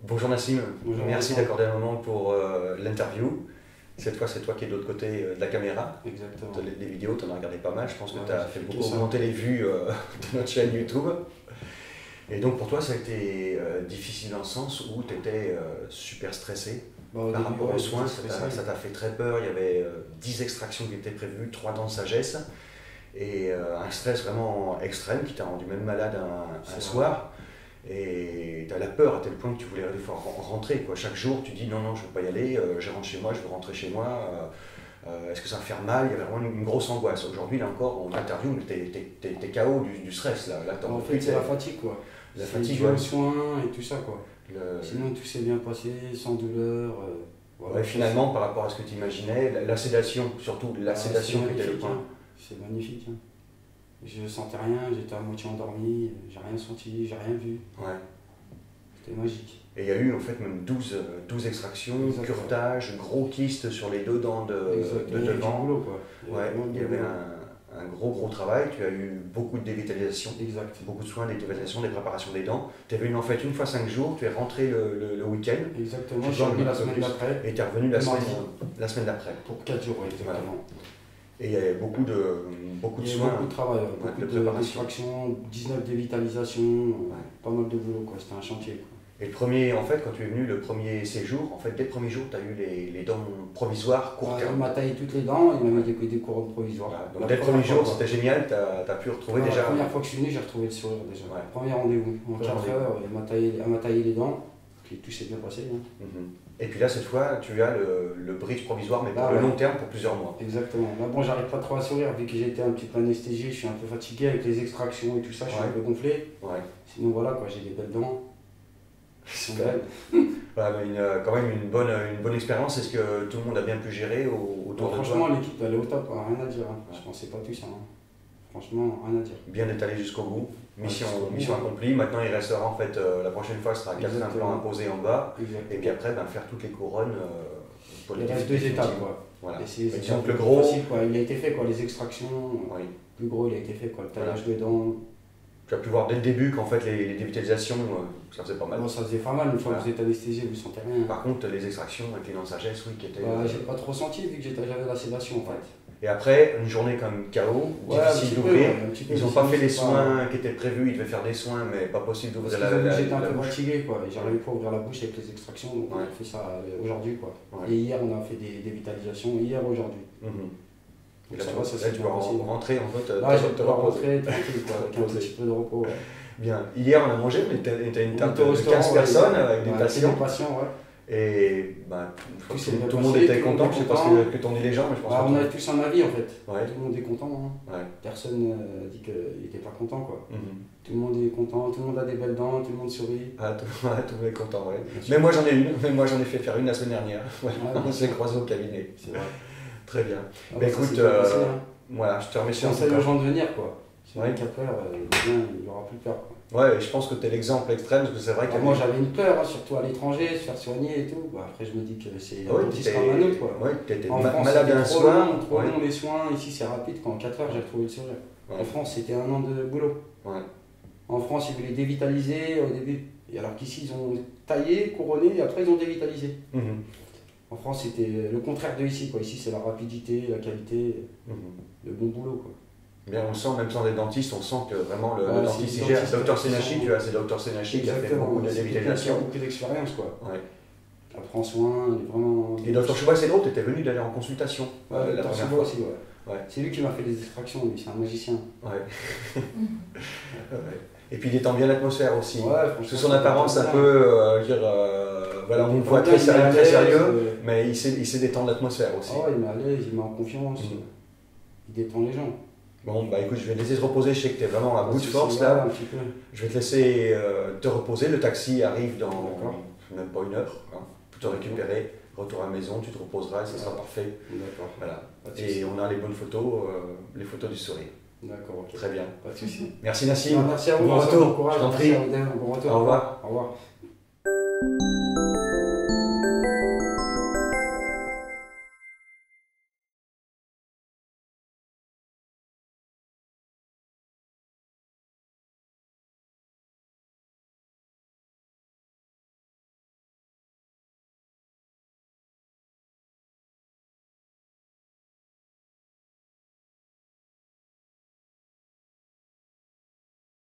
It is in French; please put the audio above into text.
Bonjour Nassim, Bonjour, merci d'accorder un moment pour l'interview. Cette fois, c'est toi qui es de l'autre côté de la caméra. Exactement. Les vidéos, tu en as regardé pas mal. Je pense que Ouais, tu as j'ai fait fait beaucoup que ça. augmenter les vues de notre chaîne YouTube. Et donc pour toi, ça a été difficile dans le sens où tu étais super stressé Au par début, rapport ouais, aux j'étais soins. stressé. Ça t'a fait très peur. Il y avait 10 extractions qui étaient prévues, 3 dents de sagesse. Et un stress vraiment extrême qui t'a rendu même malade un soir. Et tu as la peur à tel point que tu voulais des fois rentrer, quoi. Chaque jour, tu dis non, non, je ne veux pas y aller, je rentre chez moi, je veux rentrer chez moi. Est-ce que ça va faire mal? Il y avait vraiment une grosse angoisse. Aujourd'hui, là encore, on interview, t'es KO du stress. Là, En fait, c'est la fatigue, quoi. La C'est fatigue, dû aux ouais. soins et tout ça, quoi. Sinon, tout s'est bien passé, sans douleur. Voilà. Ouais, finalement, par rapport à ce que tu imaginais, la sédation, surtout la sédation qui était le point. C'est magnifique. Hein. Je sentais rien, j'étais à moitié endormi, j'ai rien senti, j'ai rien vu. Ouais. C'était magique. Et il y a eu en fait même 12 extractions, curetage, gros kystes sur les deux dents de devant. Du boulot, quoi. Il y avait un gros travail. Tu as eu beaucoup de dévitalisation, exact. beaucoup de soins, des dévitalisations, des préparations des dents. Tu es venu en fait une fois 5 jours, tu es rentré le week-end. Exactement, je suis revenu la semaine d'après. Et tu es revenu la semaine d'après. Pour 4 jours, exactement. Voilà. Et il y avait beaucoup de soins. Beaucoup de travail, beaucoup d'extraction, 19 dévitalisations, pas mal de boulot, quoi. C'était un chantier, quoi. Et le premier, en fait, quand tu es venu le premier séjour, en fait, dès le premier jour, tu as eu les dents provisoires court terme. Il m'a taillé toutes les dents, il m'a mis des couronnes provisoires. Voilà. Donc dès le premier jour, c'était génial, tu as pu retrouver déjà. La première fois que je suis venu, j'ai retrouvé le sourire déjà. Premier rendez-vous, en 4 heures, elle m'a taillé les dents, puis tout s'est bien passé. Hein. Et puis là, cette fois, tu as le bridge provisoire, mais pour le long terme, pour plusieurs mois. Exactement. Là, bon, j'arrive pas trop à sourire, vu que j'ai été un petit peu anesthésié, je suis un peu fatigué avec les extractions et tout ça, je suis un peu gonflé. Sinon, voilà, quoi, j'ai des belles dents. Elles sont belles. Voilà, mais quand même une bonne expérience. Est-ce que tout le monde a bien pu gérer autour de toi? Franchement, l'équipe, elle est au top, hein, rien à dire. Hein. Je pensais pas tout ça. Hein. Franchement, rien à dire. Bien étalé jusqu'au bout. Mission accomplie. Maintenant, il restera en fait, la prochaine fois, ce sera 4 implants imposés en bas. Et puis après, faire toutes les couronnes. Il reste 2 étapes, quoi. Voilà. C'est le gros. Facile, quoi. Il a été fait, quoi, les extractions. Le plus gros, il a été fait, quoi. Le taillage de dents. Tu as pu voir dès le début qu'en fait, les dévitalisations, ça faisait pas mal. Bon, ça faisait pas mal, une fois que vous êtes anesthésié, vous ne sentez rien. Par contre, les extractions avec les dents de sagesse, oui, qui étaient. J'ai pas trop senti, vu que j'avais la sédation, en fait. Et après, une journée comme KO, difficile d'ouvrir. Ils n'ont pas fait les soins qui étaient prévus, ils devaient faire des soins, mais pas possible d'ouvrir la bouche. J'étais un peu fatigué, quoi. J'arrivais pas à ouvrir la bouche avec les extractions, donc on a fait ça aujourd'hui, quoi. Et hier, on a fait des dévitalisations, hier, aujourd'hui. Et là, tu vas rentrer en fait. Là, je vais rentrer tranquille, quoi, avec un petit peu de repos. Bien. Hier, on a mangé, on était une table de 15 personnes avec des patients. Et tout le monde était content, je ne sais pas ce que t'ont dit les gens, mais je pense on a tous un avis en fait. Tout le monde est content. Hein. Personne n'a dit qu'il n'était pas content, quoi. Tout le monde est content, tout le monde a des belles dents, tout le monde sourit. Tout le monde est content, ouais. Mais moi j'en ai une, moi j'en ai fait faire une la semaine dernière. On s'est croisés au cabinet. C'est vrai. Très bien. Écoute, voilà, je te remercie. Je conseille aux gens de venir, quoi. C'est vrai qu'après, il n'y aura plus peur, quoi. Ouais, je pense que tu es l'exemple extrême, parce que c'est vrai que. Moi j'avais une peur, surtout à l'étranger, se faire soigner et tout. Après, je me dis que c'est un dentiste comme un autre, quoi. Ouais, tu étais malade d'un soin. Trop long les soins, ici c'est rapide, en 4 heures j'ai retrouvé le sourire. En France, c'était 1 an de boulot. En France, ils voulaient dévitaliser au début. Et alors qu'ici, ils ont taillé, couronné, et après ils ont dévitalisé. En France, c'était le contraire de ici, quoi. Ici, c'est la rapidité, la qualité, le bon boulot, quoi. Bien, on sent, même sans des dentistes, on sent que vraiment le dentiste il gère. Dr Senachi, tu as, c'est Dr Senachi qui a fait beaucoup de dévitalisation. Il a beaucoup d'expérience, quoi. Elle prend soin, il est vraiment. Et Dr Chouba, c'est drôle, tu étais venu d'aller en consultation la première fois. Aussi, c'est lui qui m'a fait les extractions, lui, c'est un magicien. Et puis il détend bien l'atmosphère aussi. Parce que son apparence, un peu, voilà, on le voit très sérieux, mais il sait détendre l'atmosphère aussi. Il met à l'aise, il met en confiance, il détend les gens. Bon, bah écoute, je vais te laisser te reposer, je sais que tu es vraiment à bout de force là. Je vais te laisser te reposer, le taxi arrive dans même pas 1 heure, pour te récupérer, retour à la maison, tu te reposeras et ça sera parfait. Voilà. Et on a les bonnes photos, les photos du sourire. D'accord, ok. Très bien. Pas de soucis. Merci Nassim. Merci à vous, bon retour. Bon courage, je t'en prie. Bon retour. Au revoir. Au revoir.